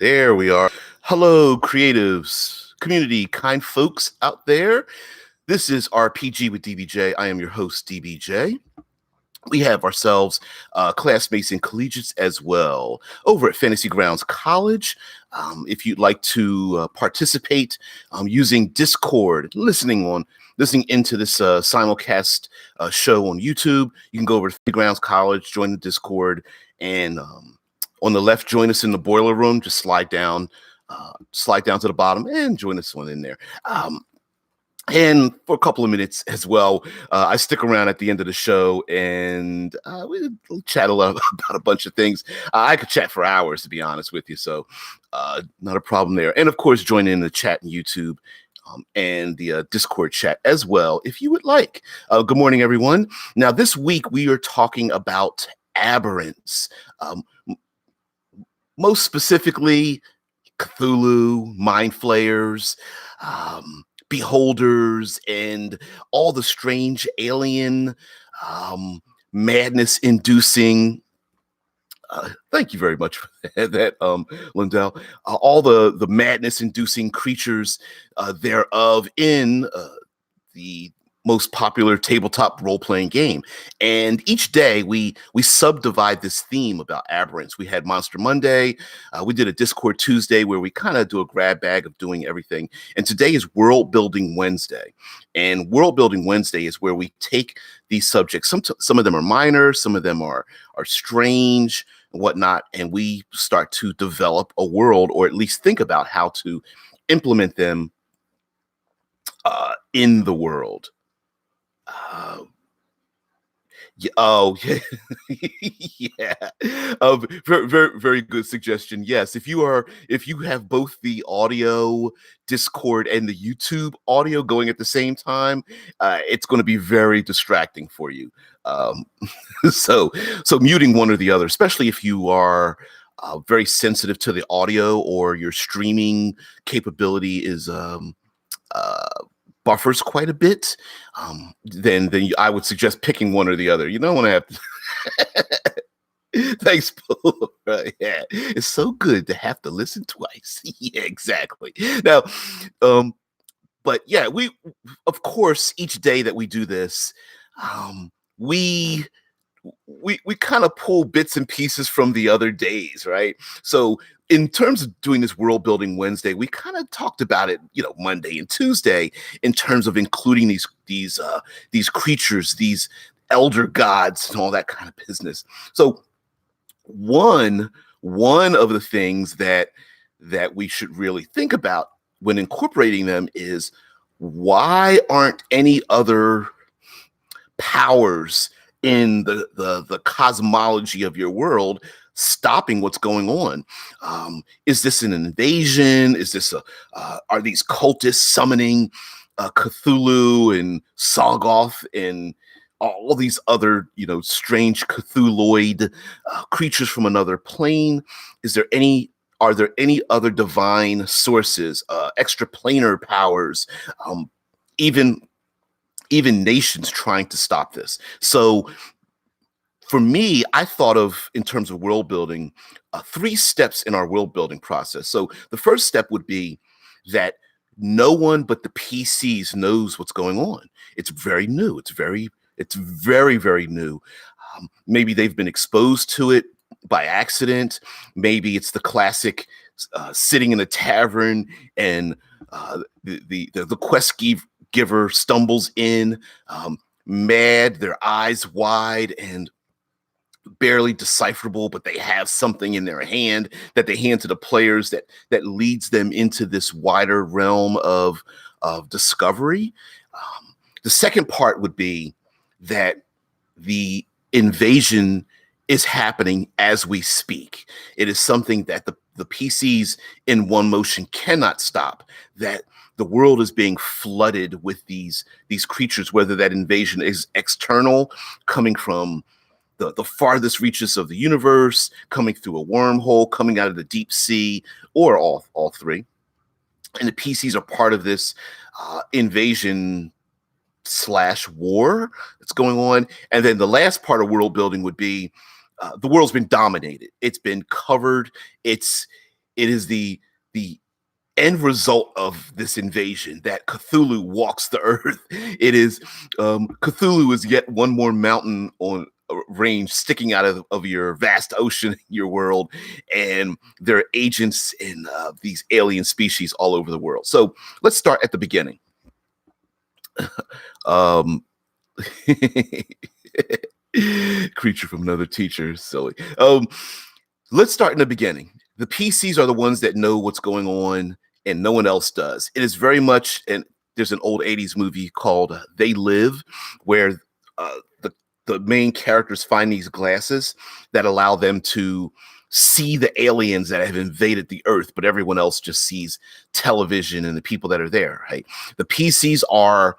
There we are. Hello, creatives, community, kind folks out there. This is RPG with DBJ. I am your host, DBJ. We have ourselves classmates and collegiates as well over at Fantasy Grounds College. If you'd like to participate using Discord, listening into this simulcast show on YouTube, you can go over to Fantasy Grounds College, join the Discord, and on the left, join us in the boiler room. Just slide down to the bottom and join us on in there. And for a couple of minutes as well, I stick around at the end of the show and we chat a lot about a bunch of things. I could chat for hours, to be honest with you. So not a problem there. And of course, join in the chat on YouTube and the Discord chat as well, if you would like. Good morning, everyone. Now, this week we are talking about aberrants. Most specifically, Cthulhu, mind flayers, beholders, and all the strange alien madness-inducing. Thank you very much for that, Lindell. All the madness-inducing creatures thereof in the most popular tabletop role-playing game. And each day we subdivide this theme about aberrants. We had Monster Monday. We did a Discord Tuesday where we kind of do a grab bag of doing everything. And today is World Building Wednesday. And World Building Wednesday is where we take these subjects. Some of them are minor, some of them are strange and whatnot. And we start to develop a world, or at least think about how to implement them in the world. Yeah. Very, very, very good suggestion. Yes, if you have both the audio Discord and the YouTube audio going at the same time, it's going to be very distracting for you. So muting one or the other, especially if you are very sensitive to the audio or your streaming capability is buffers quite a bit, then I would suggest picking one or the other. You don't want to have to. Thanks, Paul. Right, yeah. It's so good to have to listen twice. Yeah, exactly. Now, but yeah, we, of course, each day that we do this, we kind of pull bits and pieces from the other days, right? So in terms of doing this World Building Wednesday, we kind of talked about it, Monday and Tuesday, in terms of including these creatures, these elder gods, and all that kind of business. So one of the things that we should really think about when incorporating them is, why aren't any other powers in the cosmology of your world stopping what's going on? Is this an invasion? Is this are these cultists summoning Cthulhu and Sargoth and all these other strange Cthulhuoid creatures from another plane? Are there any other divine sources, extraplanar powers, even nations trying to stop this? So for me, I thought of, in terms of world building, 3 steps in our world building process. So the first step would be that no one but the PCs knows what's going on. It's very new. It's very, very new. Maybe they've been exposed to it by accident. Maybe it's the classic sitting in a tavern and the quest giver stumbles in, mad, their eyes wide and barely decipherable, but they have something in their hand that they hand to the players that leads them into this wider realm of discovery. The second part would be that the invasion is happening as we speak. It is something that the PCs in one motion cannot stop, that the world is being flooded with these creatures, whether that invasion is external, coming from the farthest reaches of the universe, coming through a wormhole, coming out of the deep sea, or all 3. And the PCs are part of this invasion / war that's going on. And then the last part of world building would be, the world's been dominated. It's been covered. It's It is the end result of this invasion that Cthulhu walks the earth. It is Cthulhu is yet one more mountain on range sticking out of your vast ocean, your world, and there are agents in these alien species all over the world. So let's start at the beginning. um, Creature from another teacher, silly. Let's start in the beginning. The PCs are the ones that know what's going on and no one else does. It is very much, and there's an old 80s movie called They Live, where the main characters find these glasses that allow them to see the aliens that have invaded the earth, but everyone else just sees television and the people that are there, right? The PCs are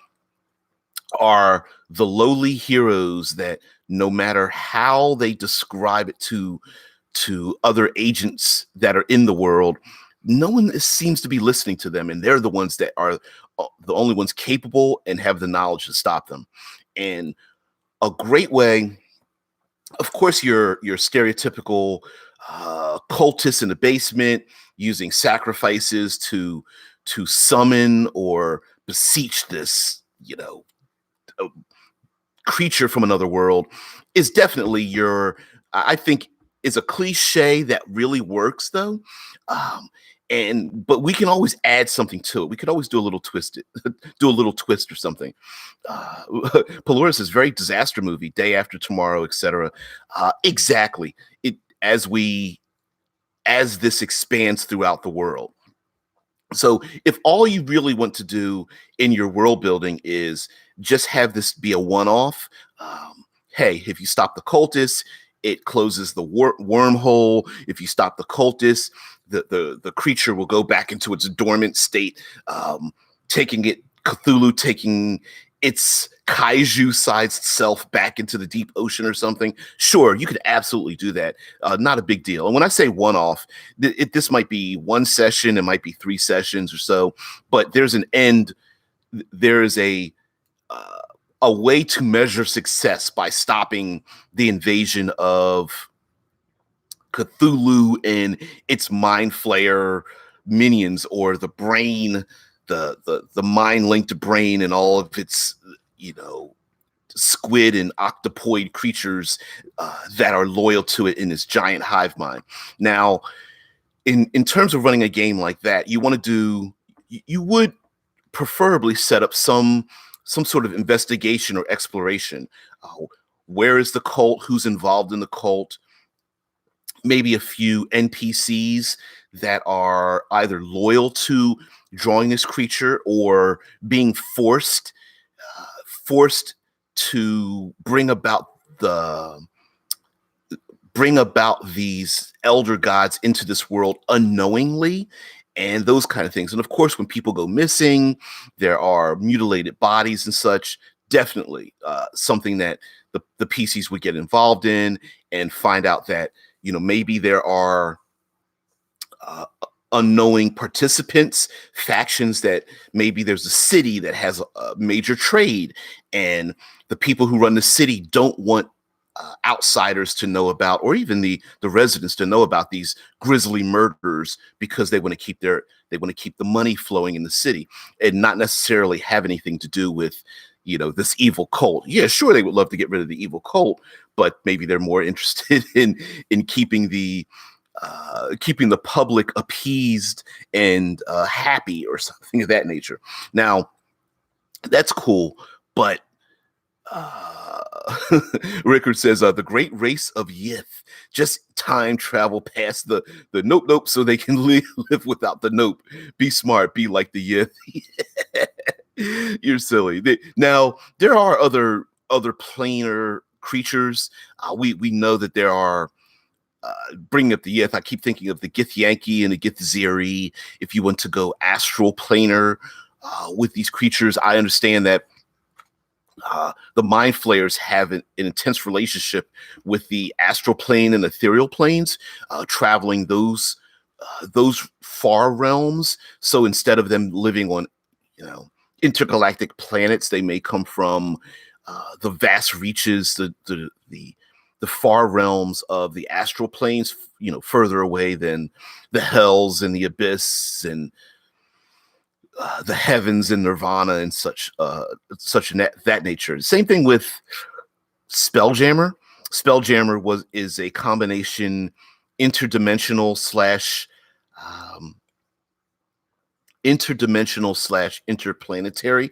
the lowly heroes that no matter how they describe it to other agents that are in the world, no one seems to be listening to them, and they're the ones that are the only ones capable and have the knowledge to stop them. And a great way, of course, your stereotypical cultists in the basement using sacrifices to summon or beseech this, creature from another world is definitely I think is a cliche that really works though. But we can always add something to it. We could always do a little twist or something. Polaris is very disaster movie, Day After Tomorrow, etc. Exactly. As this expands throughout the world. So if all you really want to do in your world building is just have this be a one-off, hey, if you stop the cultists, it closes the wormhole. If you stop the cultists, the creature will go back into its dormant state, taking its kaiju-sized self back into the deep ocean or something. Sure, you could absolutely do that. Not a big deal. And when I say one-off, this might be one session, it might be 3 sessions or so, but there's an end. There is a way to measure success by stopping the invasion of Cthulhu and its mind flayer minions, or the brain, the mind linked brain and all of its squid and octopoid creatures that are loyal to it in this giant hive mind. Now, in terms of running a game like that, you would preferably set up some sort of investigation or exploration. Where is the cult? Who's involved in the cult? Maybe a few NPCs that are either loyal to drawing this creature or being forced to bring about these elder gods into this world unknowingly, and those kind of things. And of course, when people go missing, there are mutilated bodies and such. Definitely something that the PCs would get involved in and find out that maybe there are unknowing participants, factions, that maybe there's a city that has a major trade, and the people who run the city don't want outsiders to know about, or even the residents to know about, these grisly murders, because they want to keep the money flowing in the city and not necessarily have anything to do with this evil cult. Yeah, sure, they would love to get rid of the evil cult, but maybe they're more interested in keeping the public appeased and happy, or something of that nature. Now, that's cool, but Rickard says the great race of Yith just time travel past the nope, so they can live without the nope. Be smart, be like the Yith. You're silly. Now there are other planar creatures. We know that there are. Bringing up the Yith, I keep thinking of the Githyanki and the Githziri. If you want to go astral planar with these creatures, I understand that the mind flayers have an intense relationship with the astral plane and ethereal planes, traveling those far realms. So instead of them living on, intergalactic planets, they may come from the vast reaches, the the far realms of the astral planes, further away than the hells and the abyss and the heavens and nirvana and such that nature. Same thing with Spelljammer. Spelljammer is a combination interdimensional slash um, interplanetary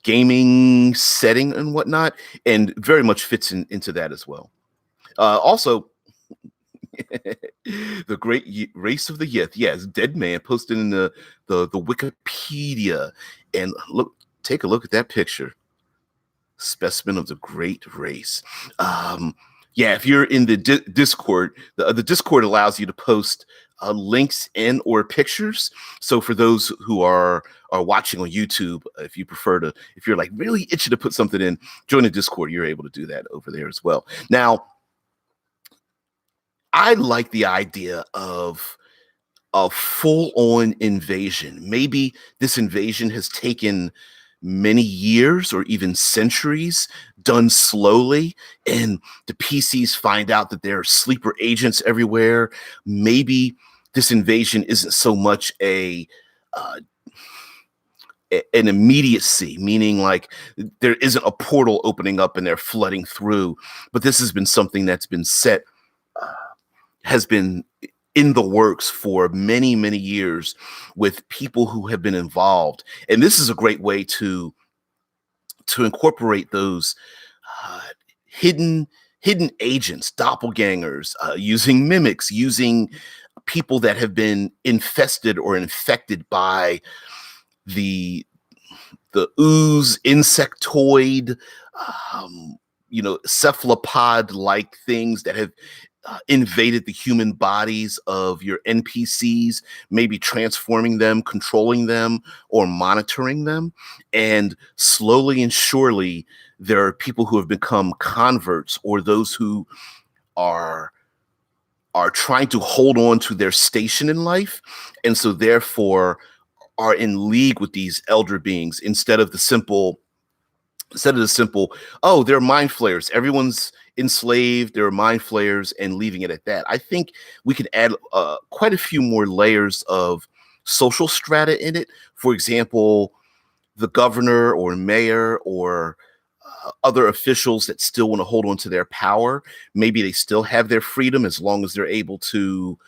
gaming setting and whatnot, and very much fits into that as well. Also, the great race of the Yith. Yes, Dead Man posted in the Wikipedia, and take a look at that picture. Specimen of the great race. Yeah, if you're in the Discord, the Discord allows you to post links and or pictures. So for those who are watching on YouTube, if you're like really itching to put something in, join the Discord. You're able to do that over there as well. Now, I like the idea of a full-on invasion. Maybe this invasion has taken many years or even centuries, done slowly, and the PCs find out that there are sleeper agents everywhere. Maybe this invasion isn't so much an immediacy, meaning like there isn't a portal opening up and they're flooding through, but this has been something that's been has been in the works for many, many years with people who have been involved. And this is a great way to incorporate those hidden agents, doppelgangers, using mimics, using people that have been infested or infected by the ooze, insectoid, cephalopod-like things that have invaded the human bodies of your NPCs, maybe transforming them, controlling them, or monitoring them. And slowly and surely, there are people who have become converts, or those who are trying to hold on to their station in life, and so therefore are in league with these elder beings instead of the simple, oh, they're mind flayers, everyone's enslaved, there are mind flayers, and leaving it at that. I think we could add quite a few more layers of social strata in it. For example, the governor or mayor or other officials that still want to hold on to their power. Maybe they still have their freedom as long as they're able to,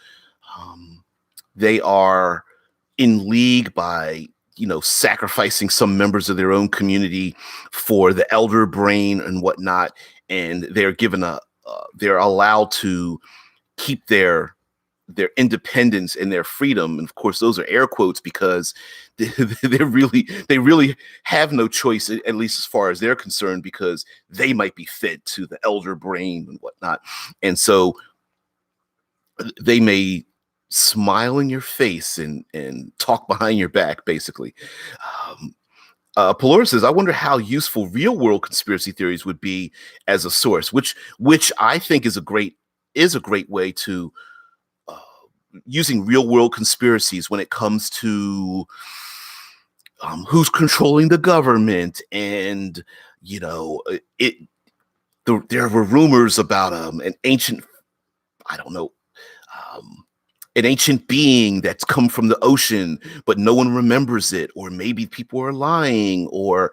they are in league by sacrificing some members of their own community for the elder brain and whatnot, and they're given they're allowed to keep their independence and their freedom. And of course, those are air quotes because they really have no choice, at least as far as they're concerned, because they might be fed to the elder brain and whatnot, and so they may smile in your face and talk behind your back, basically. Pelora says, I wonder how useful real world conspiracy theories would be as a source, which I think is a great way to using real world conspiracies when it comes to who's controlling the government. And there were rumors about an ancient, I don't know, an ancient being that's come from the ocean, but no one remembers it, or maybe people are lying, or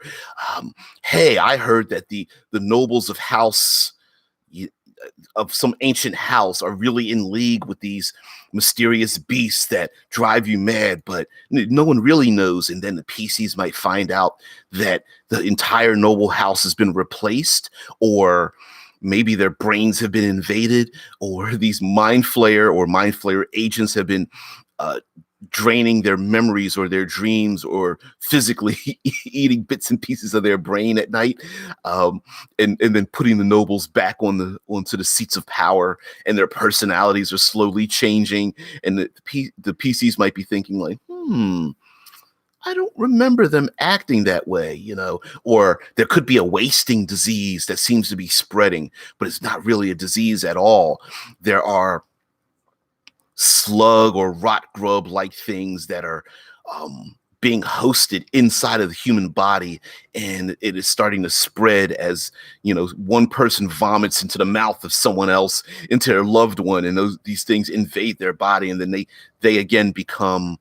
hey, I heard that the nobles of some ancient house are really in league with these mysterious beasts that drive you mad, but no one really knows. And then the PCs might find out that the entire noble house has been replaced, or maybe their brains have been invaded, or these mind flayer agents have been draining their memories or their dreams, or physically eating bits and pieces of their brain at night, and then putting the nobles back onto the seats of power, and their personalities are slowly changing, and the PCs might be thinking like, I don't remember them acting that way, or there could be a wasting disease that seems to be spreading, but it's not really a disease at all. There are slug or rot grub like things that are being hosted inside of the human body, and it is starting to spread as one person vomits into the mouth of someone else, into their loved one, and these things invade their body, and then they again become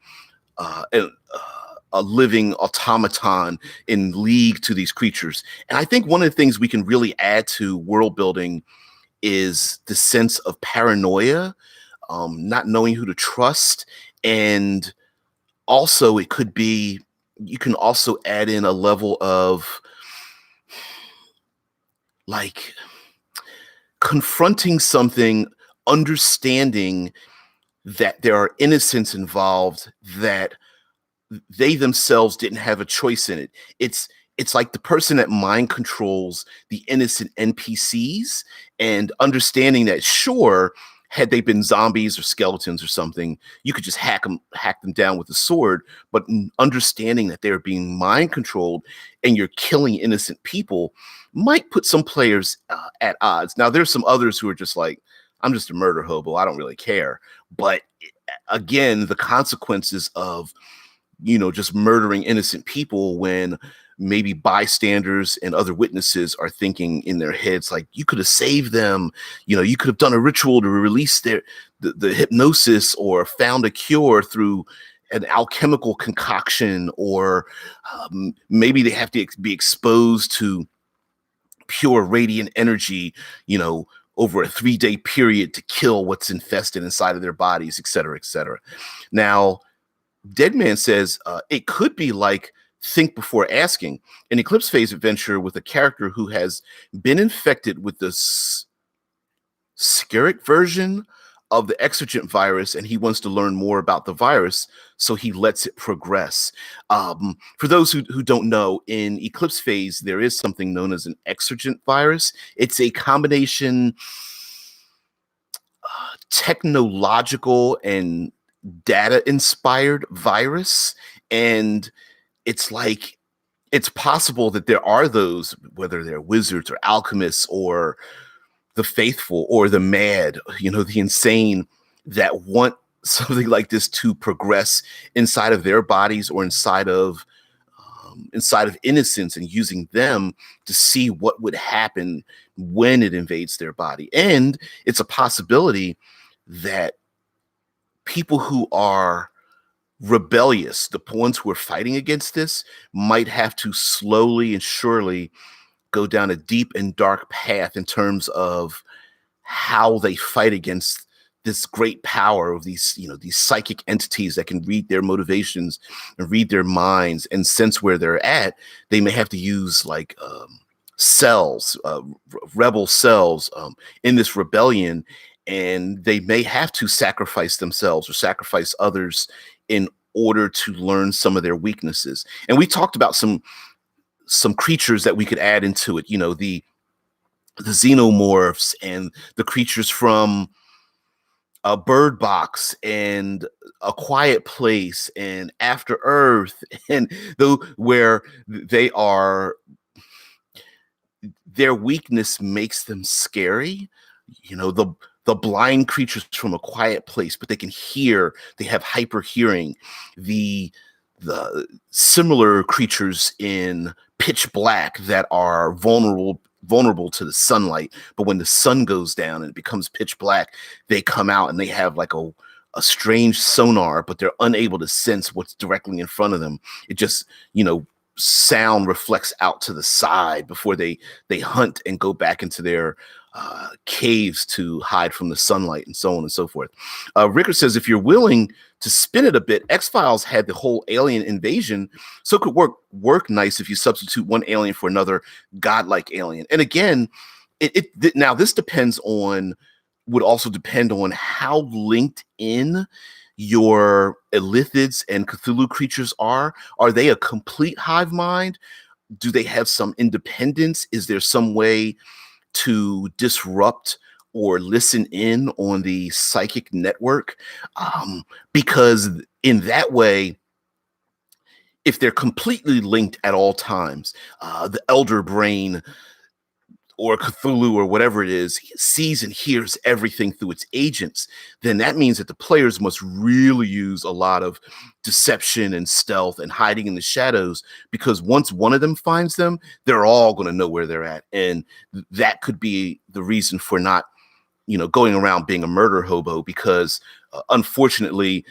a living automaton in league to these creatures. And I think one of the things we can really add to world building is the sense of paranoia, not knowing who to trust. And also it could be, you can also add in a level of like confronting something, understanding that there are innocents involved, that they themselves didn't have a choice in it. It's like the person that mind controls the innocent NPCs, and understanding that, sure, had they been zombies or skeletons or something, you could just hack them down with a sword. But understanding that they're being mind controlled and you're killing innocent people might put some players at odds. Now, there's some others who are just like, I'm just a murder hobo, I don't really care. But again, the consequences of just murdering innocent people, when maybe bystanders and other witnesses are thinking in their heads, like, you could have saved them, you could have done a ritual to release the hypnosis, or found a cure through an alchemical concoction, or maybe they have to be exposed to pure radiant energy, over a 3-day period to kill what's infested inside of their bodies, et cetera, et cetera. Now, Deadman says it could be like Think Before Asking, an Eclipse Phase adventure with a character who has been infected with the scaric version of the exergent virus, and he wants to learn more about the virus, so he lets it progress. For those who don't know, in Eclipse Phase, there is something known as an exergent virus. It's a combination technological and data-inspired virus, and it's like, it's possible that there are those, whether they're wizards or alchemists or the faithful or the mad, the insane, that want something like this to progress inside of their bodies, or inside of innocence, and using them to see what would happen when it invades their body. And it's a possibility that people who are rebellious, the ones who are fighting against this, might have to slowly and surely go down a deep and dark path in terms of how they fight against this great power of these psychic entities that can read their motivations and read their minds and sense where they're at. They may have to use like cells, rebel cells in this rebellion, and they may have to sacrifice themselves or sacrifice others in order to learn some of their weaknesses. And we talked about some creatures that we could add into it, the xenomorphs and the creatures from a Bird Box and A Quiet Place and After Earth, and though where their weakness makes them scary. The blind creatures from A Quiet Place, but they can hear, they have hyper hearing. The similar creatures in Pitch Black that are vulnerable to the sunlight, but when the sun goes down and it becomes pitch black, they come out and they have like a strange sonar, but they're unable to sense what's directly in front of them. It just, sound reflects out to the side before they hunt and go back into their caves to hide from the sunlight, and so on and so forth. Rickard says, if you're willing to spin it a bit, X-Files had the whole alien invasion, so it could work nice if you substitute one alien for another godlike alien. And again, now this would also depend on how linked in your Illithids and Cthulhu creatures are. Are they a complete hive mind? Do they have some independence? Is there some way to disrupt or listen in on the psychic network? Because in that way, if they're completely linked at all times, the elder brain or Cthulhu or whatever it is sees and hears everything through its agents, then that means that the players must really use a lot of deception and stealth and hiding in the shadows, because once one of them finds them, they're all going to know where they're at. And that could be the reason for not, going around being a murder hobo, because unfortunately,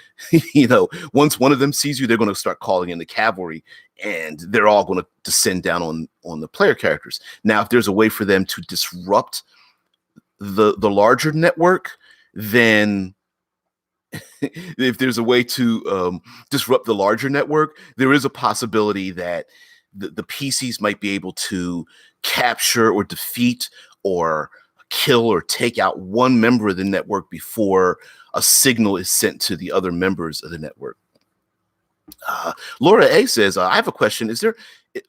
once one of them sees you, they're going to start calling in the cavalry, and they're all going to descend down on the player characters. Now, if there's a way for them to disrupt the larger network, then if there's a way to disrupt the larger network, there is a possibility that the PCs might be able to capture or defeat or kill or take out one member of the network before a signal is sent to the other members of the network. Laura A says, I have a question. There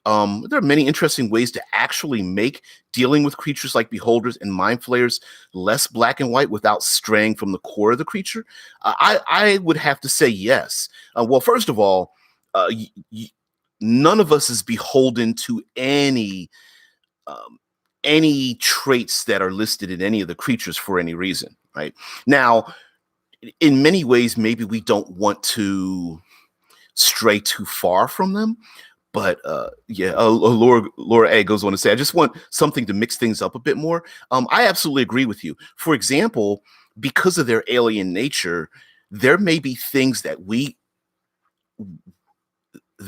are many interesting ways to actually make dealing with creatures like beholders and mind flayers less black and white without straying from the core of the creature? I would have to say yes. Well, first of all, none of us is beholden to any traits that are listed in any of the creatures for any reason, right? Now, in many ways, maybe we don't want to stray too far from them, but Laura A goes on to say, I just want something to mix things up a bit more. I absolutely agree with you. For example, because of their alien nature, there may be things that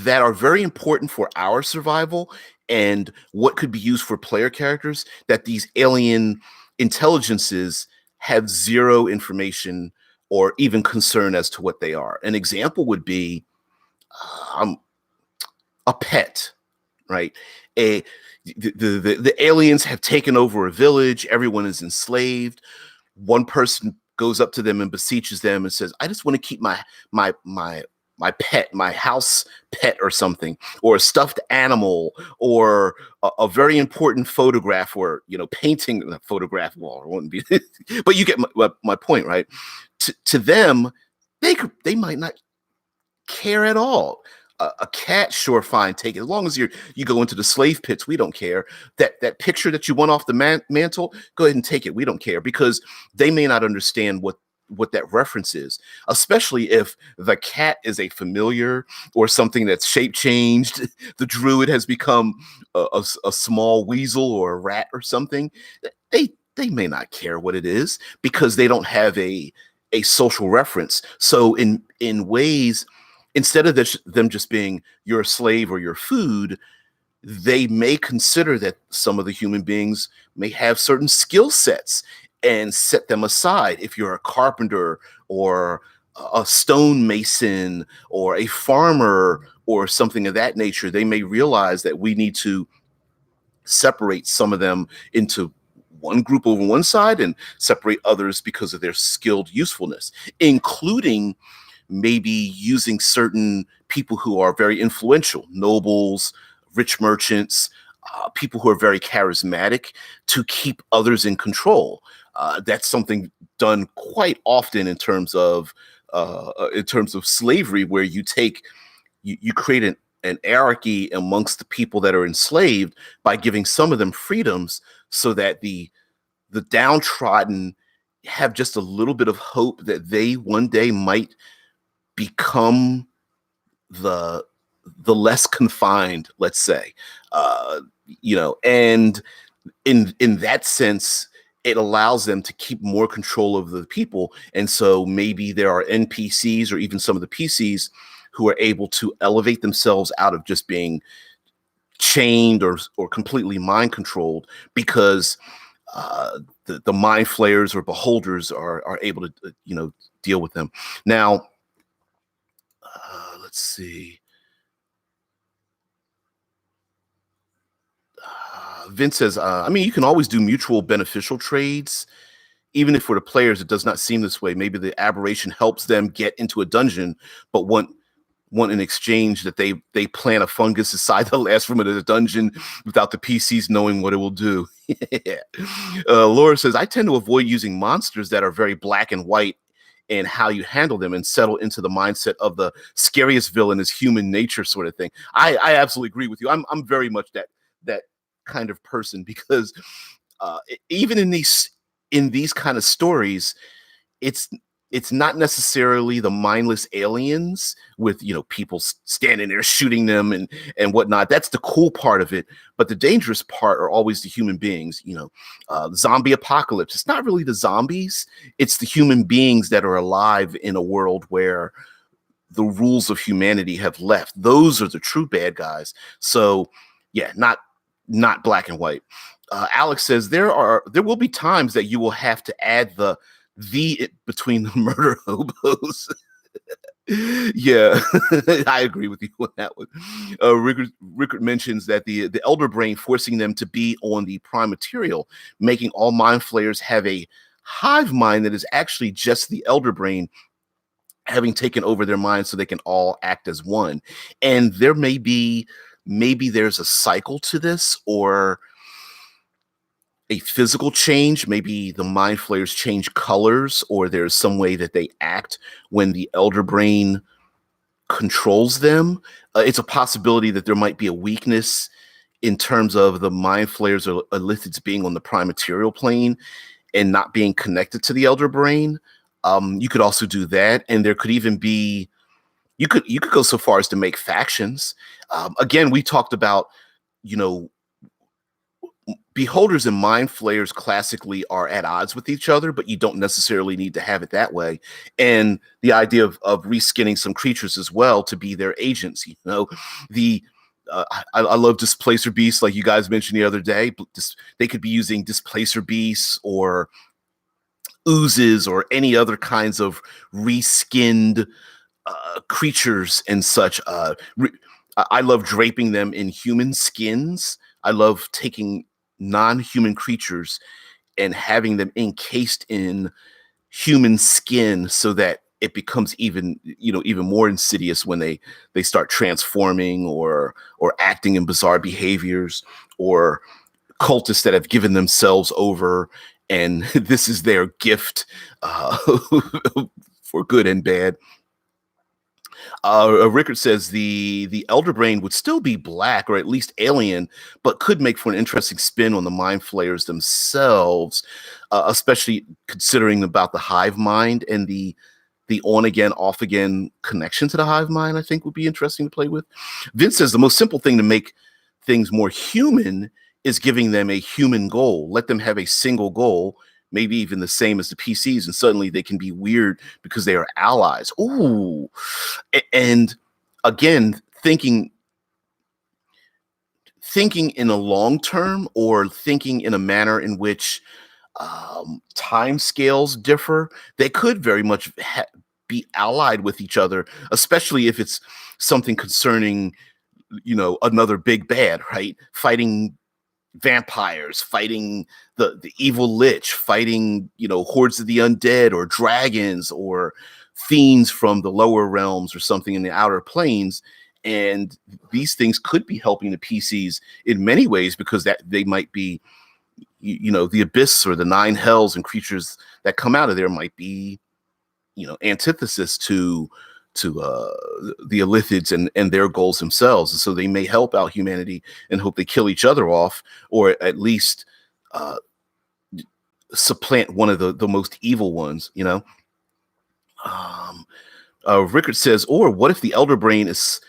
are very important for our survival and what could be used for player characters that these alien intelligences have zero information or even concern as to what they are. An example would be a pet, right? The aliens have taken over a village. Everyone is enslaved. One person goes up to them and beseeches them and says, I just want to keep my pet, my house pet or something, or a stuffed animal, or a very important photograph, or, painting a photograph wall. It wouldn't be, but you get my point, right? To them, they might not care at all. A cat, sure, fine, take it. As long as you go into the slave pits, we don't care. That picture that you want off the mantle, go ahead and take it. We don't care, because they may not understand what that reference is, especially if the cat is a familiar or something that's shape changed. The druid has become a small weasel or a rat or something. They may not care what it is, because they don't have a social reference. So in ways, instead of them just being your slave or your food, they may consider that some of the human beings may have certain skill sets and set them aside. If you're a carpenter or a stonemason or a farmer or something of that nature, they may realize that we need to separate some of them into one group over one side and separate others because of their skilled usefulness, including maybe using certain people who are very influential, nobles, rich merchants, people who are very charismatic, to keep others in control. That's something done quite often in terms of slavery, where you create an anarchy amongst the people that are enslaved by giving some of them freedoms, so that the downtrodden have just a little bit of hope that they one day might become the less confined, let's say, and in that sense, it allows them to keep more control of the people. And so maybe there are NPCs or even some of the PCs who are able to elevate themselves out of just being chained or completely mind controlled, because the mind flayers or beholders are able to deal with them. Now, let's see. Vince says, you can always do mutual beneficial trades. Even if for the players it does not seem this way, maybe the aberration helps them get into a dungeon, but want in exchange that they plant a fungus inside the last room of the dungeon without the PCs knowing what it will do. Laura says, I tend to avoid using monsters that are very black and white and how you handle them, and settle into the mindset of the scariest villain is human nature sort of thing. I absolutely agree with you. I'm very much that kind of person, because Even in these kind of stories, it's it's not necessarily the mindless aliens with people standing there shooting them and whatnot. That's the cool part of it, but the dangerous part are always the human beings. Zombie apocalypse, it's not really the zombies, it's the human beings that are alive in a world where the rules of humanity have left. Those are the true bad guys. So yeah, not black and white. Alex says there will be times that you will have to add the between the murder hobos. Yeah, I agree with you on that one. Rickard mentions that the elder brain forcing them to be on the prime material, making all mind flayers have a hive mind that is actually just the elder brain having taken over their minds so they can all act as one. And there may be, maybe there's a cycle to this, or a physical change. Maybe the mind flayers change colors, or there's some way that they act when the elder brain controls them. It's a possibility that there might be a weakness in terms of the mind flayers or lithids being on the prime material plane and not being connected to the elder brain. You could also do that, and there could even be, you could go so far as to make factions. Again, we talked about, you know, beholders and mind flayers classically are at odds with each other, but you don't necessarily need to have it that way. And the idea of reskinning some creatures as well to be their agents, the I love displacer beasts, like you guys mentioned the other day. They could be using displacer beasts or oozes or any other kinds of reskinned creatures and such. I love draping them in human skins. I love taking non-human creatures and having them encased in human skin so that it becomes even more insidious when they start transforming or acting in bizarre behaviors, or cultists that have given themselves over and this is their gift, uh, for good and bad. Rickard says the elder brain would still be black or at least alien, but could make for an interesting spin on the mind flayers themselves, especially considering about the hive mind and the on again, off again connection to the hive mind. I think would be interesting to play with. Vince says the most simple thing to make things more human is giving them a human goal. Let them have a single goal, maybe even the same as the PCs, and suddenly they can be weird because they are allies. Ooh. And again, thinking in a long term, or thinking in a manner in which time scales differ, they could very much be allied with each other, especially if it's something concerning, another big bad, right? Fighting vampires, fighting the evil lich, fighting hordes of the undead or dragons or fiends from the lower realms or something in the outer planes. And these things could be helping the PCs in many ways, because that they might be, the abyss or the nine hells and creatures that come out of there might be, antithesis to the Elithids and their goals themselves. And so they may help out humanity and hope they kill each other off, or at least uh, supplant one of the most evil ones, Um, Rickard says, or what if the elder brain is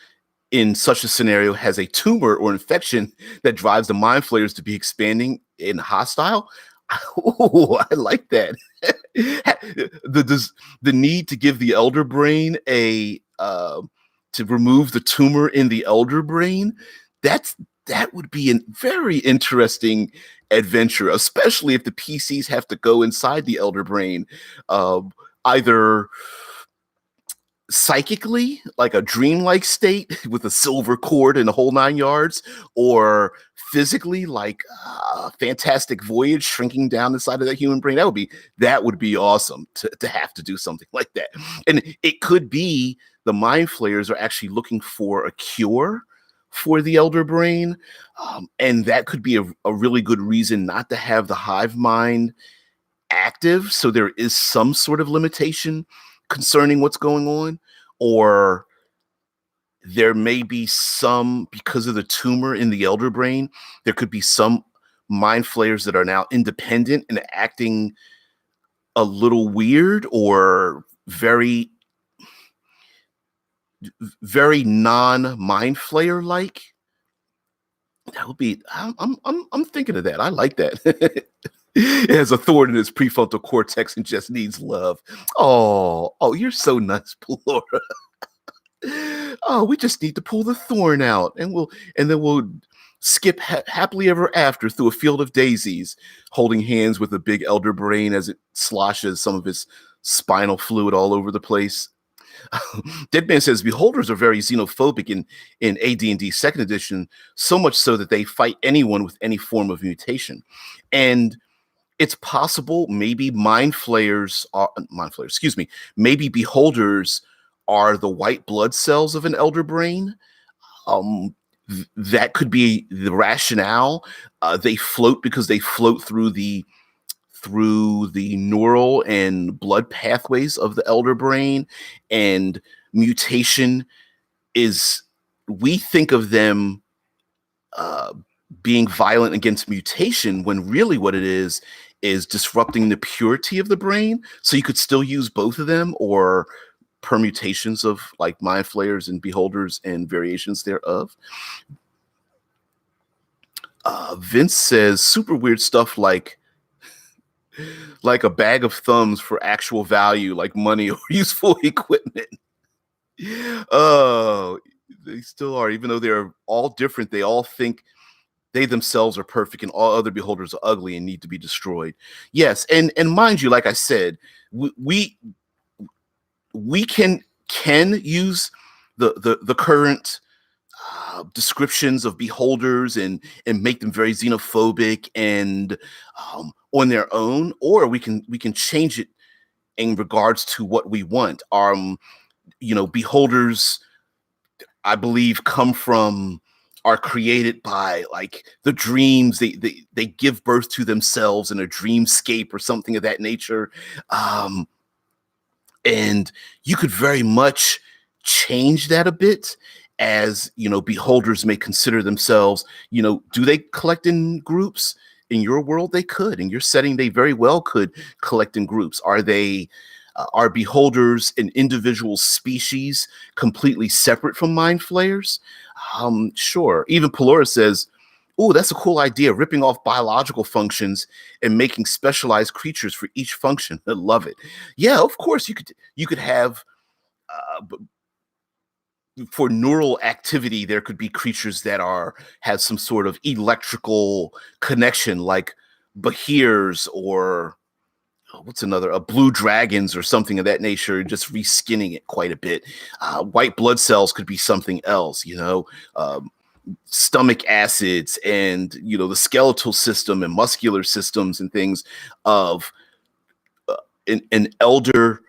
in such a scenario has a tumor or infection that drives the mind flayers to be expanding and hostile? Oh, I like that. The need to give the elder brain to remove the tumor in the elder brain, that would be a very interesting adventure, especially if the PCs have to go inside the elder brain, either psychically, like a dreamlike state with a silver cord and the whole nine yards, or physically, like a fantastic voyage shrinking down the side of that human brain. That would be awesome to have to do something like that. And it could be the mind flayers are actually looking for a cure for the elder brain. And that could be a really good reason not to have the hive mind active, so there is some sort of limitation concerning what's going on. Or there may be some, because of the tumor in the elder brain, there could be some mind flayers that are now independent and acting a little weird or very non-mind flayer like. That would be. I'm thinking of that. I like that. It has a thorn in its prefrontal cortex and just needs love. Oh, you're so nuts, Laura. Oh, we just need to pull the thorn out, and then we'll skip happily ever after through a field of daisies, holding hands with a big elder brain as it sloshes some of its spinal fluid all over the place. Deadman says beholders are very xenophobic in AD&D second edition, so much so that they fight anyone with any form of mutation. And it's possible maybe maybe beholders are the white blood cells of an elder brain. That could be the rationale. They float because they float through the neural and blood pathways of the elder brain, and mutation is, we think of them being violent against mutation when really what it is disrupting the purity of the brain. So you could still use both of them, or permutations of like mind flayers and beholders and variations thereof. Vince says super weird stuff like a bag of thumbs for actual value, like money or useful equipment. Oh, they still are, even though they're all different. They all think they themselves are perfect and all other beholders are ugly and need to be destroyed. Yes, and mind you, like I said, we can use the current descriptions of beholders and make them very xenophobic and on their own, or we can change it in regards to what we want. Beholders, I believe, are created by like the dreams. They give birth to themselves in a dreamscape or something of that nature. And you could very much change that a bit, as beholders may consider themselves. Do they collect in groups? In your world, they could. In your setting, they very well could collect in groups. Are beholders an individual species completely separate from mind flayers? Sure. Even Pelora says, "Oh, that's a cool idea, ripping off biological functions and making specialized creatures for each function." I love it. Yeah, of course you could have for neural activity, there could be creatures that have some sort of electrical connection, like Bahirs, or what's another, blue dragons or something of that nature, just reskinning it quite a bit. White blood cells could be something else, stomach acids and, the skeletal system and muscular systems and things of an elder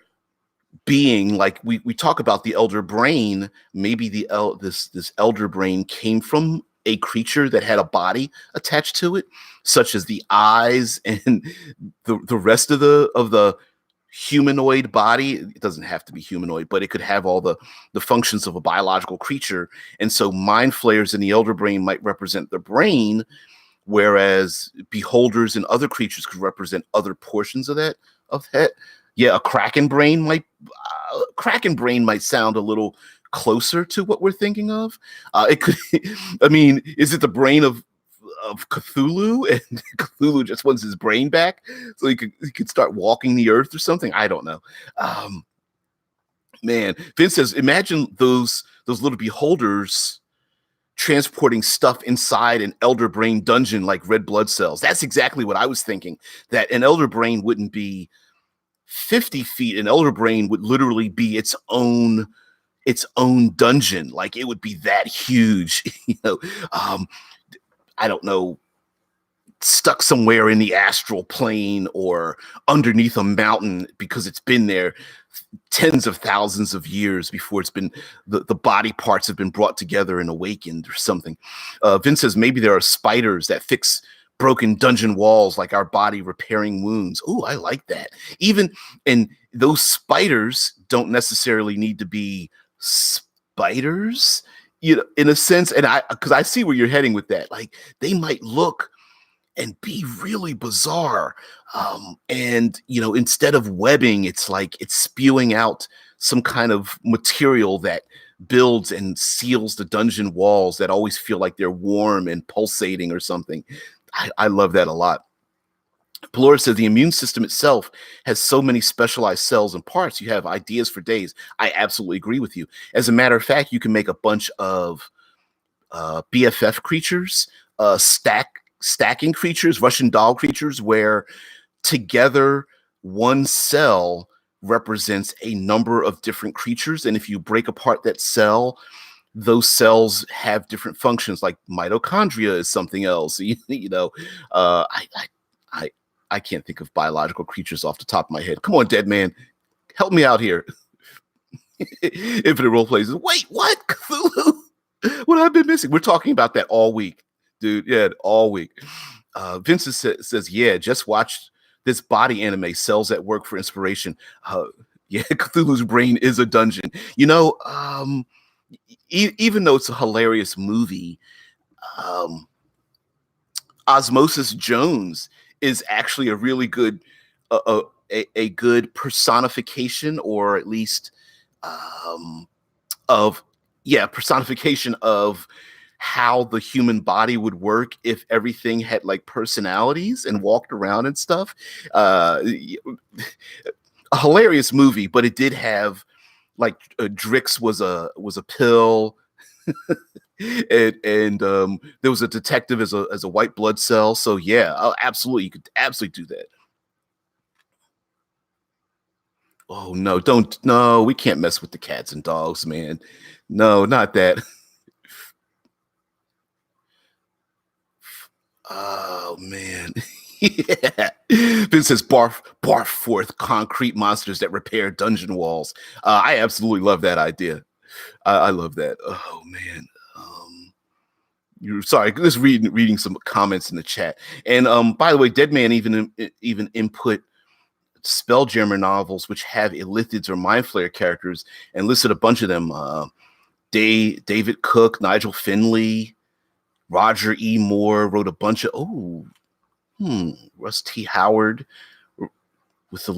being. Like we talk about the elder brain, maybe this elder brain came from a creature that had a body attached to it, such as the eyes and the rest of the humanoid body. It doesn't have to be humanoid, but it could have all the functions of a biological creature. And so mind flayers in the elder brain might represent the brain, whereas beholders and other creatures could represent other portions of that. Yeah, a kraken brain might sound a little closer to what we're thinking of. It could. I mean, is it the brain of Cthulhu, and Cthulhu just wants his brain back so he could start walking the earth or something? I don't know. Man, Vince says, imagine those little beholders transporting stuff inside an elder brain dungeon like red blood cells. That's exactly what I was thinking. That an elder brain wouldn't be 50 feet. An elder brain would literally be its own dungeon. Like it would be that huge. I don't know, stuck somewhere in the astral plane or underneath a mountain, because it's been there tens of thousands of years before it's been, the body parts have been brought together and awakened or something. Vince says maybe there are spiders that fix broken dungeon walls like our body repairing wounds. Oh, I like that. And those spiders don't necessarily need to be spiders, in a sense. And because I see where you're heading with that. Like they might look and be really bizarre. And instead of webbing, it's like it's spewing out some kind of material that builds and seals the dungeon walls that always feel like they're warm and pulsating or something. I love that a lot. Pelora says the immune system itself has so many specialized cells and parts. You have ideas for days. I absolutely agree with you. As a matter of fact, you can make a bunch of BFF creatures, stacking creatures, Russian doll creatures, where together one cell represents a number of different creatures. And if you break apart that cell, those cells have different functions, like mitochondria is something else. I can't think of biological creatures off the top of my head. Come on, dead man, help me out here. Infinite role plays. Wait, what? Cthulhu? What have I been missing? We're talking about that all week, dude. Yeah, all week. Vincent says, yeah, just watched this body anime, Cells at Work, for inspiration. Yeah, Cthulhu's brain is a dungeon. Even though it's a hilarious movie, Osmosis Jones is actually a really good, a good personification, or at least personification of how the human body would work if everything had like personalities and walked around and stuff. A hilarious movie, but it did have like Drix was a pill. and there was a detective as a white blood cell. So yeah, absolutely, you could absolutely do that. Oh no, we can't mess with the cats and dogs, man. No, not that. Oh man. Yeah. Vince says barf forth concrete monsters that repair dungeon walls. I absolutely love that idea. I love that. Oh man. You're sorry, just reading some comments in the chat. And by the way, Deadman even input Spelljammer novels which have illithids or mind flayer characters, and listed a bunch of them. David Cook, Nigel Finley, Roger E. Moore wrote a bunch of Russ T. Howard with the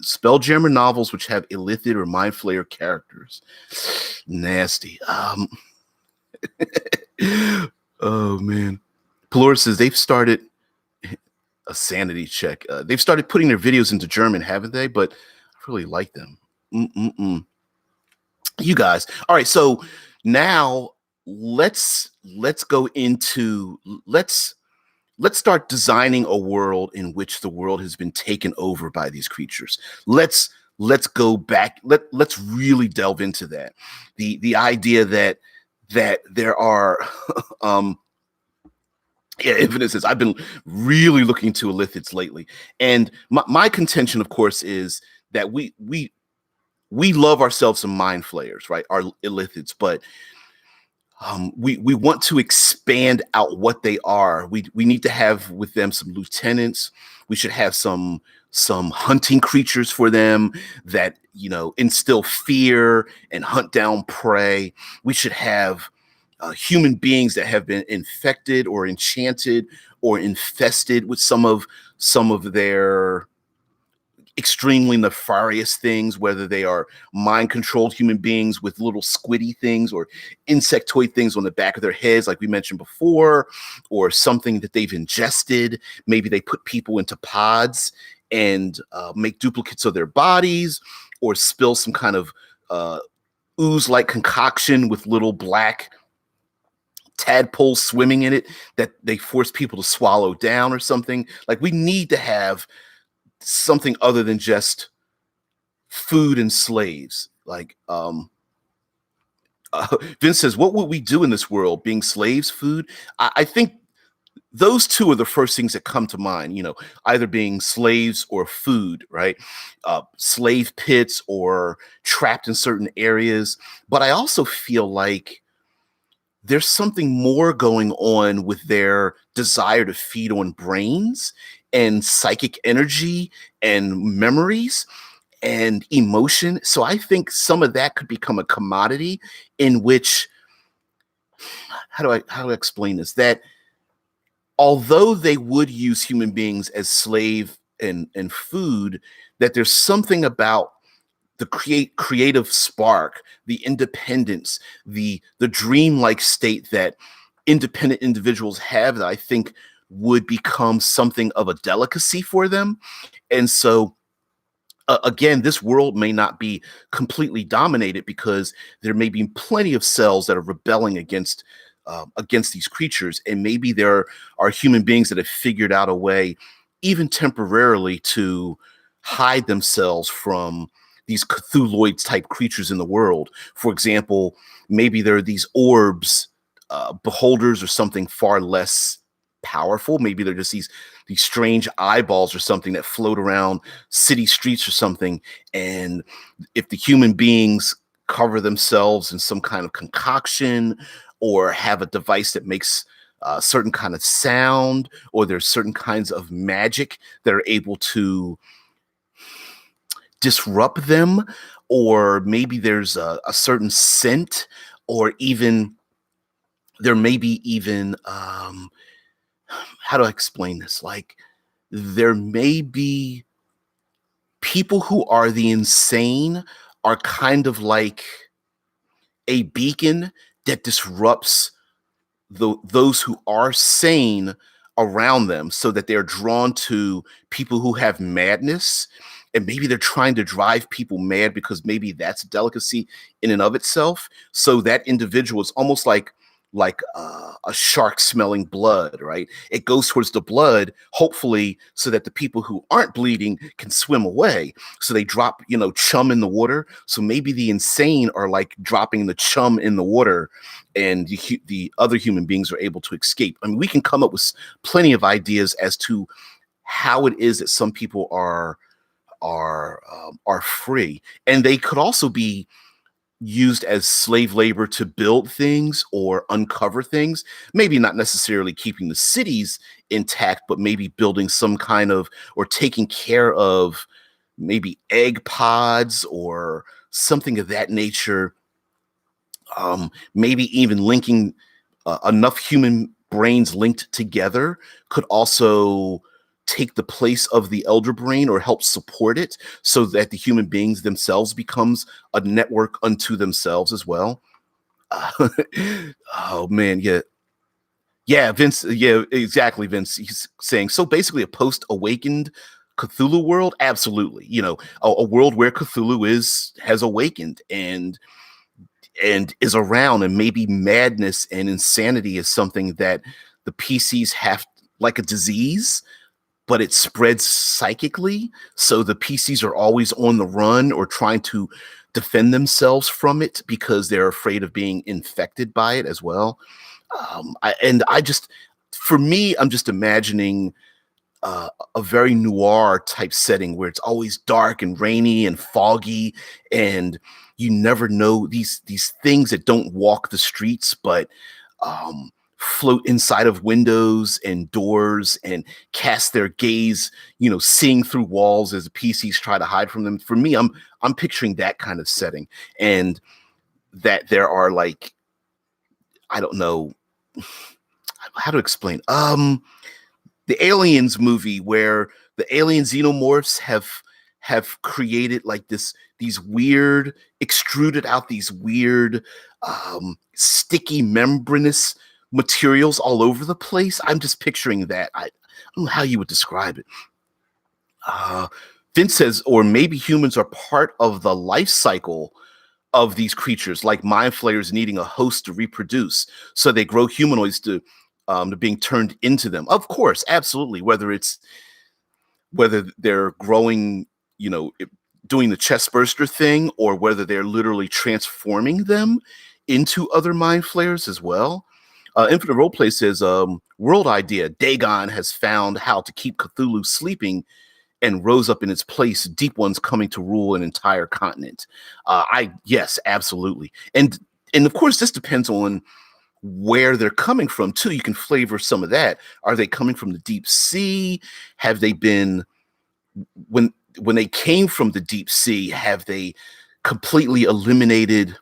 Spelljammer novels which have illithid or mind flayer characters. Nasty. Oh man. Pelora says they've started a sanity check. They've started putting their videos into German, haven't they? But I really like them. You guys. All right. So now let's start designing a world in which the world has been taken over by these creatures. Let's go back. Let's really delve into that. The idea that there are Infinite says, I've been really looking to illithids lately. And my contention, of course, is that we love ourselves some mind flayers, right? Our illithids, but we want to expand out what they are. We need to have with them some lieutenants. We should have some hunting creatures for them that instill fear and hunt down prey. We should have human beings that have been infected or enchanted or infested with some of their extremely nefarious things, whether they are mind-controlled human beings with little squiddy things or insectoid things on the back of their heads, like we mentioned before, or something that they've ingested. Maybe they put people into pods and make duplicates of their bodies, or spill some kind of ooze-like concoction with little black tadpoles swimming in it that they force people to swallow down or something. Like, we need to have something other than just food and slaves. Like Vince says, what would we do in this world? Being slaves, food? I think those two are the first things that come to mind, either being slaves or food, right? Slave pits or trapped in certain areas. But I also feel like there's something more going on with their desire to feed on brains and psychic energy and memories and emotion. So I think some of that could become a commodity in which, how do I explain this? That although they would use human beings as slave and food, that there's something about the creative spark, the independence, the dreamlike state that independent individuals have that I think would become something of a delicacy for them. And so again, this world may not be completely dominated because there may be plenty of cells that are rebelling against these creatures, and maybe there are human beings that have figured out a way, even temporarily, to hide themselves from these Cthulhuid type creatures in the world. For example, maybe there are these orbs, beholders, or something far less powerful. Maybe they're just these strange eyeballs or something that float around city streets or something. And if the human beings cover themselves in some kind of concoction or have a device that makes a certain kind of sound, or there's certain kinds of magic that are able to disrupt them, or maybe there's a certain scent, or even there may be even how do I explain this? Like, there may be people who are the insane are kind of like a beacon that disrupts those who are sane around them, so that they're drawn to people who have madness, and maybe they're trying to drive people mad because maybe that's a delicacy in and of itself. So that individual is almost like a shark smelling blood, right? It goes towards the blood, hopefully, so that the people who aren't bleeding can swim away. So they drop, chum in the water. So maybe the insane are like dropping the chum in the water, and the other human beings are able to escape. I mean, we can come up with plenty of ideas as to how it is that some people are free, and they could also be used as slave labor to build things or uncover things, maybe not necessarily keeping the cities intact, but maybe building some kind of, or taking care of maybe egg pods or something of that nature. Maybe even linking enough human brains linked together could also take the place of the elder brain or help support it, so that the human beings themselves becomes a network unto themselves as well. Uh, oh man, yeah. Yeah, Vince. Yeah, exactly, Vince. He's saying, so basically a post-awakened Cthulhu world. Absolutely, a world where Cthulhu has awakened and is around, and maybe madness and insanity is something that the PCs have, like a disease, but it spreads psychically. So the PCs are always on the run or trying to defend themselves from it because they're afraid of being infected by it as well. For me, I'm just imagining a very noir type setting where it's always dark and rainy and foggy, and you never know these things that don't walk the streets, but float inside of windows and doors and cast their gaze, seeing through walls as the PCs try to hide from them. For me, I'm picturing that kind of setting, and that there are, like, I don't know how to explain. The Aliens movie, where the alien xenomorphs have created like these weird, extruded out these weird sticky membranous materials all over the place. I'm just picturing that. I don't know how you would describe it. uh Vince says, or maybe humans are part of the life cycle of these creatures, like mind flayers needing a host to reproduce. So they grow humanoids to being turned into them. Of course, absolutely. Whether they're growing, doing the chest burster thing, or whether they're literally transforming them into other mind flayers as well. Infinite Roleplay says, world idea, Dagon has found how to keep Cthulhu sleeping and rose up in its place, deep ones coming to rule an entire continent. Yes, absolutely. And of course, this depends on where they're coming from too. You can flavor some of that. Are they coming from the deep sea? Have they been, when they came from the deep sea, have they completely eliminated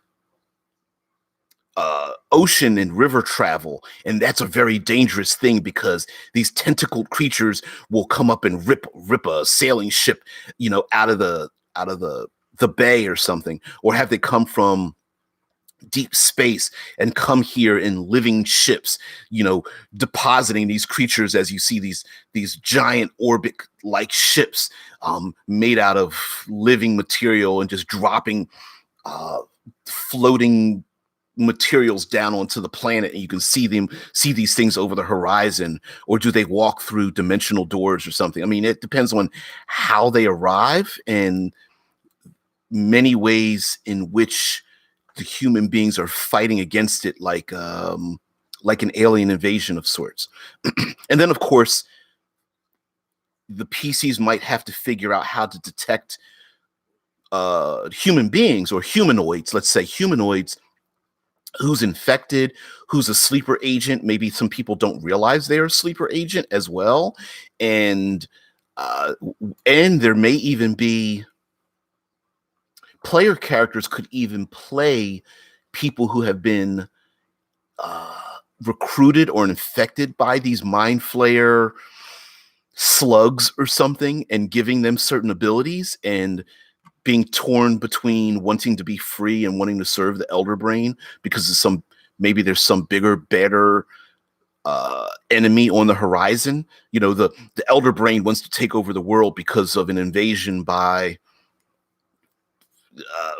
ocean and river travel, and that's a very dangerous thing because these tentacled creatures will come up and rip a sailing ship, out of the bay or something, or have they come from deep space and come here in living ships, depositing these creatures as you see these giant orbit like ships made out of living material and just dropping floating materials down onto the planet, and you can see these things over the horizon. Or do they walk through dimensional doors or something? I mean, it depends on how they arrive and many ways in which the human beings are fighting against it, like an alien invasion of sorts. And then of course the PCs might have to figure out how to detect human beings or humanoids, let's say humanoids, who's infected, who's a sleeper agent. Maybe some people don't realize they're a sleeper agent as well. And there may even be player characters could even play people who have been recruited or infected by these mind flayer slugs or something, and giving them certain abilities and being torn between wanting to be free and wanting to serve the elder brain because of maybe there's some bigger, better enemy on the horizon. The elder brain wants to take over the world because of an invasion by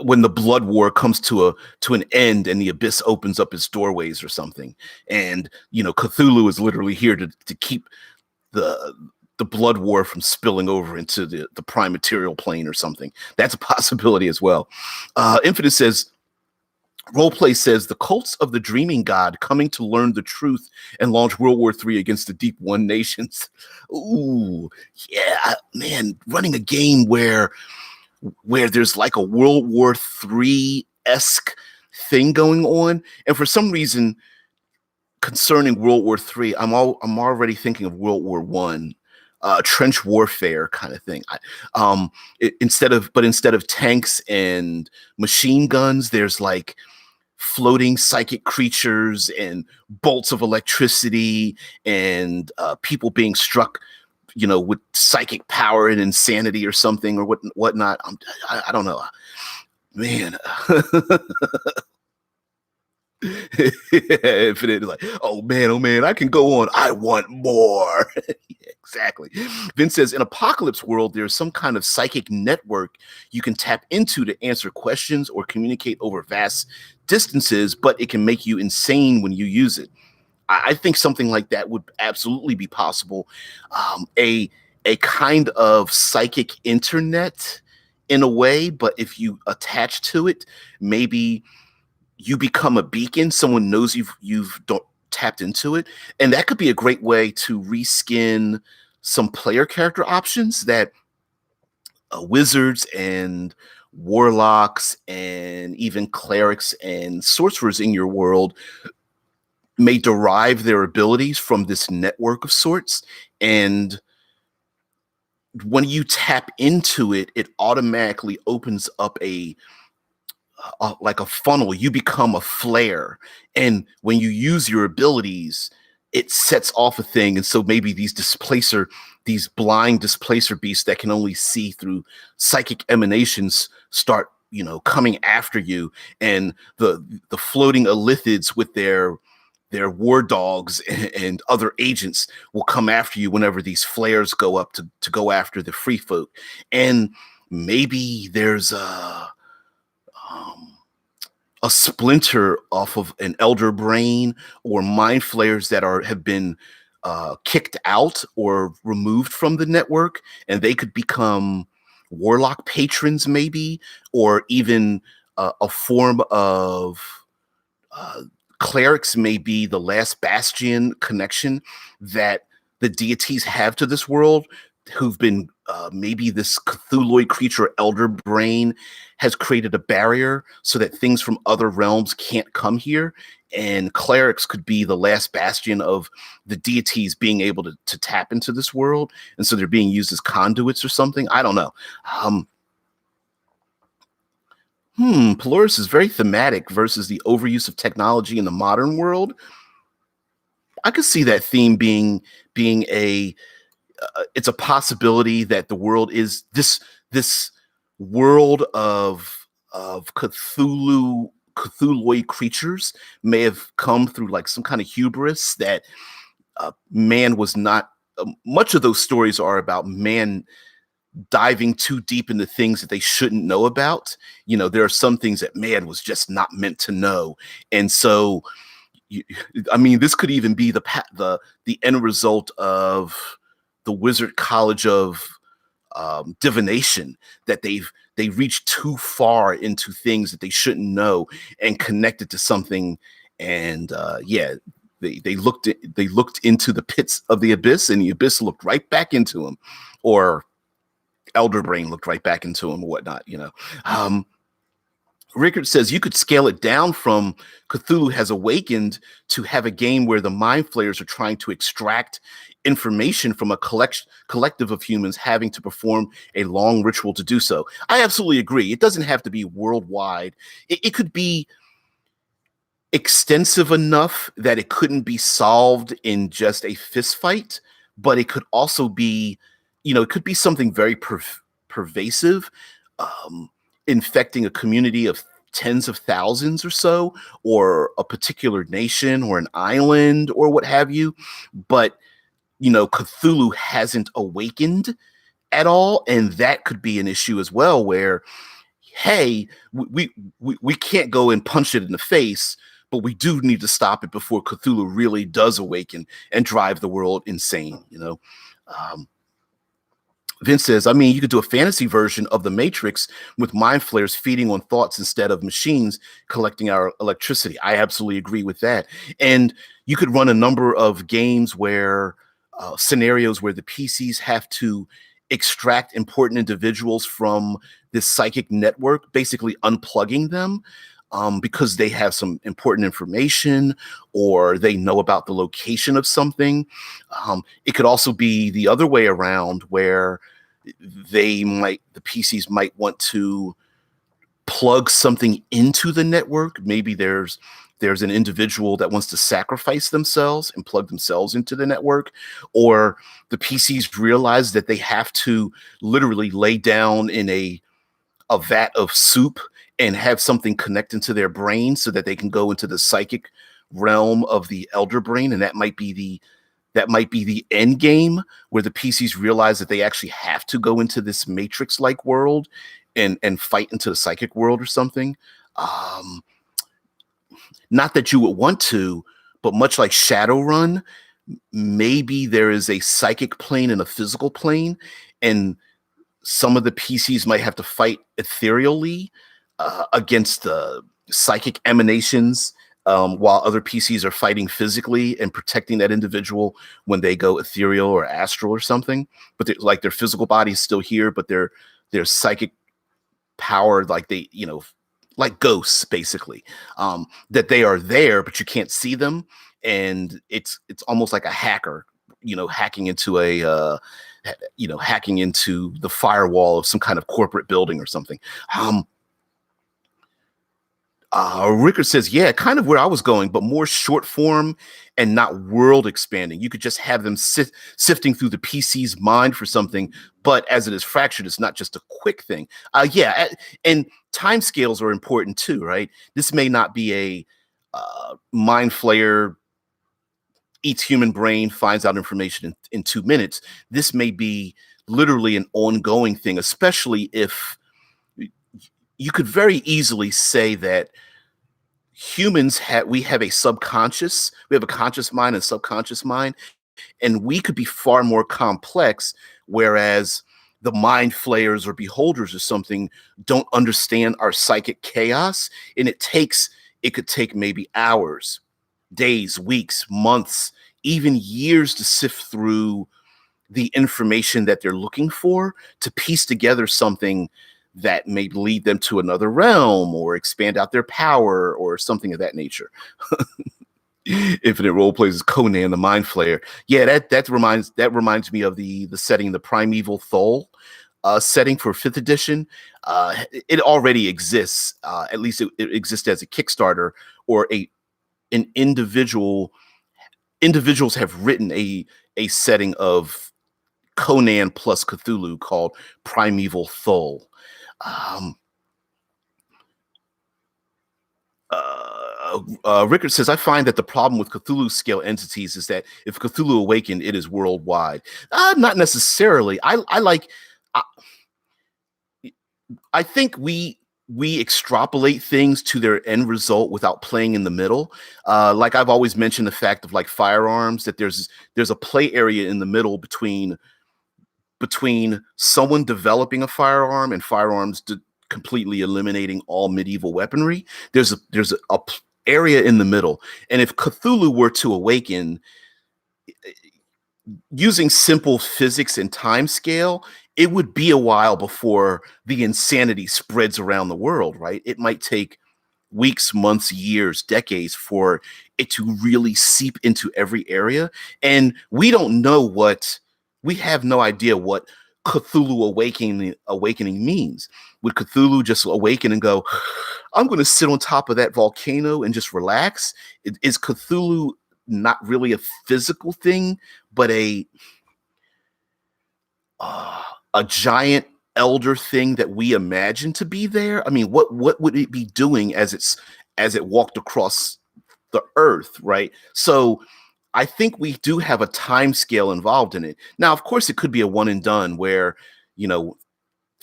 when the blood war comes to an end and the abyss opens up its doorways or something. And Cthulhu is literally here to keep the blood war from spilling over into the prime material plane or something. That's a possibility as well. Infinite says, Roleplay says, the cults of the dreaming god coming to learn the truth and launch World War III against the Deep One nations. Ooh, yeah, man, running a game where there's like a World War III-esque thing going on. And for some reason, concerning World War III, I'm already thinking of World War I. Trench warfare kind of thing. Instead of tanks and machine guns, there's like floating psychic creatures and bolts of electricity and people being struck, with psychic power and insanity or something or whatnot. I don't know, man. Infinite, like, oh man, I can go on. I want more. Yeah, exactly. Vince says, in Apocalypse World, there's some kind of psychic network you can tap into to answer questions or communicate over vast distances, but it can make you insane when you use it. I think something like that would absolutely be possible. A kind of psychic internet in a way, but if you attach to it, maybe you become a beacon. Someone knows you've tapped into it, and that could be a great way to reskin some player character options that wizards and warlocks and even clerics and sorcerers in your world may derive their abilities from this network of sorts. And when you tap into it, it automatically opens up like a funnel. You become a flare, and when you use your abilities, it sets off a thing. And so maybe these blind displacer beasts that can only see through psychic emanations start coming after you, and the floating Illithids with their war dogs and other agents will come after you whenever these flares go up to go after the free folk. And maybe there's a splinter off of an elder brain or mind flayers that have been kicked out or removed from the network, and they could become warlock patrons maybe, or even a form of clerics may be the last bastion connection that the deities have to this world, who've been maybe this Cthulhuid creature, elder brain, has created a barrier so that things from other realms can't come here. And clerics could be the last bastion of the deities being able to tap into this world. And so they're being used as conduits or something. I don't know. Pillar-ist is very thematic versus the overuse of technology in the modern world. I could see that theme being a it's a possibility that the world is this world of Cthulhuoid creatures may have come through like some kind of hubris that man was not. Much of those stories are about man diving too deep into things that they shouldn't know about. You know, there are some things that man was just not meant to know, and so you, I mean, this could even be the end result of the Wizard College of divination, that they reached too far into things that they shouldn't know and connected to something, and they looked into the pits of the abyss, and the abyss looked right back into them, or Elder Brain looked right back into him or whatnot, you know. Rickard says you could scale it down from Cthulhu Has Awakened to have a game where the mind flayers are trying to extract information from a collective of humans having to perform a long ritual to do so. I absolutely agree. It doesn't have to be worldwide. It could be extensive enough that it couldn't be solved in just a fist fight, but it could also be, you know, it could be something very pervasive, um, infecting a community of tens of thousands or so, or a particular nation or an island or what have you. But, you know, Cthulhu hasn't awakened at all. And that could be an issue as well, where, hey, we can't go and punch it in the face, but we do need to stop it before Cthulhu really does awaken and drive the world insane, you know? Vince says, I mean, you could do a fantasy version of the Matrix with mind flayers feeding on thoughts instead of machines collecting our electricity. I absolutely agree with that. And you could run a number of games where scenarios where the PCs have to extract important individuals from this psychic network, basically unplugging them because they have some important information or they know about the location of something. It could also be the other way around, where the PCs might want to plug something into the network. Maybe there's an individual that wants to sacrifice themselves and plug themselves into the network, or the PCs realize that they have to literally lay down in a vat of soup and have something connect into their brain so that they can go into the psychic realm of the elder brain, and that might be the end game, where the PCs realize that they actually have to go into this Matrix-like world and fight into the psychic world or something. Not that you would want to, but much like Shadowrun, maybe there is a psychic plane and a physical plane, and some of the PCs might have to fight ethereally against the psychic emanations, while other PCs are fighting physically and protecting that individual when they go ethereal or astral or something. But like their physical body is still here, but their psychic power, like they, you know, like ghosts basically, that they are there, but you can't see them. And it's almost like a hacker, you know, hacking into hacking into the firewall of some kind of corporate building or something. Rickard says, yeah, kind of where I was going, but more short form and not world expanding. You could just have them sifting through the PC's mind for something, but as it is fractured, it's not just a quick thing. And time scales are important too, right? This may not be a mind flayer eats human brain, finds out information in 2 minutes. This may be literally an ongoing thing, especially if you could very easily say that we have a subconscious, we have a conscious mind and subconscious mind, and we could be far more complex, whereas the mind flayers or beholders or something don't understand our psychic chaos, and it could take maybe hours, days, weeks, months, even years to sift through the information that they're looking for to piece together something that may lead them to another realm or expand out their power or something of that nature. Infinite Role Plays Conan the Mind Flayer. Yeah, that reminds me of the setting, the Primeval Thule. setting for 5th edition. It already exists. At least it exists as a Kickstarter or an individuals have written a setting of Conan plus Cthulhu called Primeval Thul. Um, Rickard says, I find that the problem with Cthulhu scale entities is that if Cthulhu awakened, it is worldwide. Not necessarily. I think we extrapolate things to their end result without playing in the middle. Like I've always mentioned the fact of like firearms, that there's a play area in the middle between someone developing a firearm and firearms completely eliminating all medieval weaponry. There's a area in the middle, and if Cthulhu were to awaken, using simple physics and time scale, it would be a while before the insanity spreads around the world, right? It might take weeks, months, years, decades for it to really seep into every area. And we have no idea what Cthulhu awakening means. Would Cthulhu just awaken and go, I'm going to sit on top of that volcano and just relax? Is Cthulhu not really a physical thing, but a giant elder thing that we imagine to be there? I mean, what would it be doing as it walked across the earth, right? So I think we do have a time scale involved in it. Now, of course, it could be a one and done where,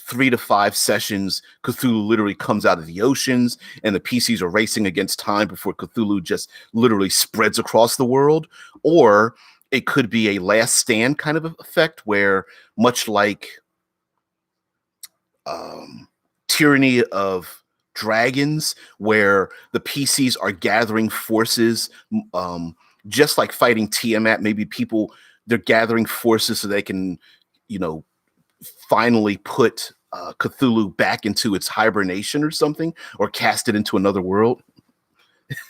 3 to 5 sessions, Cthulhu literally comes out of the oceans and the PCs are racing against time before Cthulhu just literally spreads across the world. Or it could be a last stand kind of effect where, much like Tyranny of Dragons, where the PCs are gathering forces, just like fighting Tiamat, maybe they're gathering forces so they can, finally put Cthulhu back into its hibernation or something, or cast it into another world.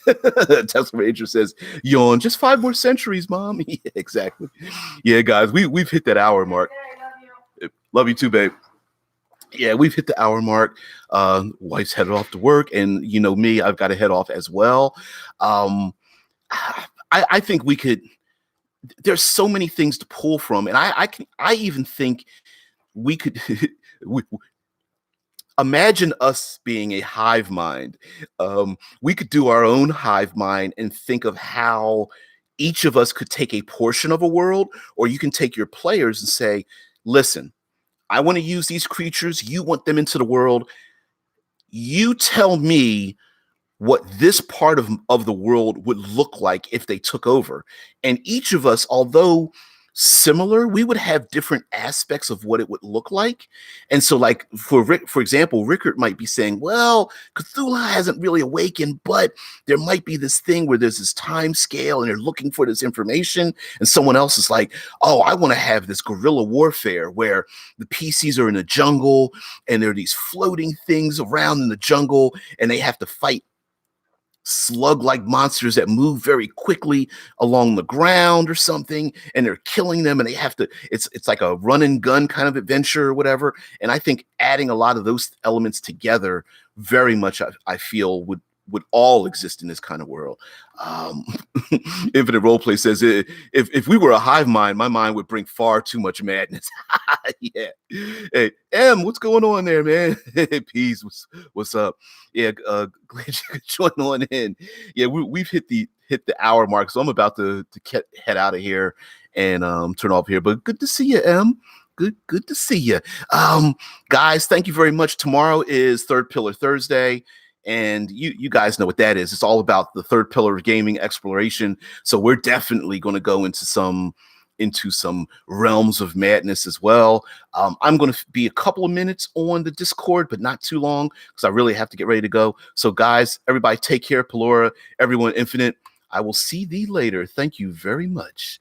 Tesla Ranger says, yawn, just 5 more centuries, Mom. Yeah, exactly. Yeah, guys, we've hit that hour mark. Love you too, babe. Yeah, we've hit the hour mark. Wife's headed off to work, and me, I've got to head off as well. I think we could. There's so many things to pull from, and I even think we could. Imagine us being a hive mind. We could do our own hive mind and think of how each of us could take a portion of a world, or you can take your players and say, listen, I want to use these creatures. You want them into the world. You tell me what this part of the world would look like if they took over. And each of us, although similar, we would have different aspects of what it would look like. And so, like, for example, Rickard might be saying, well, Cthulhu hasn't really awakened, but there might be this thing where there's this time scale and they're looking for this information. And someone else is like, oh, I want to have this guerrilla warfare where the PCs are in the jungle and there are these floating things around in the jungle and they have to fight slug-like monsters that move very quickly along the ground or something, and they're killing them, and they have to, it's like a run and gun kind of adventure or whatever. And I think adding a lot of those elements together very much, I feel would all exist in this kind of world. Infinite Roleplay says, if we were a hive mind, my mind would bring far too much madness. Yeah. Hey, M, what's going on there, man? Peace, what's up? Yeah, glad you could join on in. Yeah, we've hit the hour mark, so I'm about to head out of here and turn off here. But good to see you, M. Good to see you. Guys, thank you very much. Tomorrow is Third Pillar Thursday. And you guys know what that is. It's all about the third pillar of gaming exploration. So we're definitely going to go into some realms of madness as well. I'm going to be a couple of minutes on the Discord, but not too long because I really have to get ready to go. So guys, everybody take care. Pelora, everyone, Infinite. I will see thee later. Thank you very much.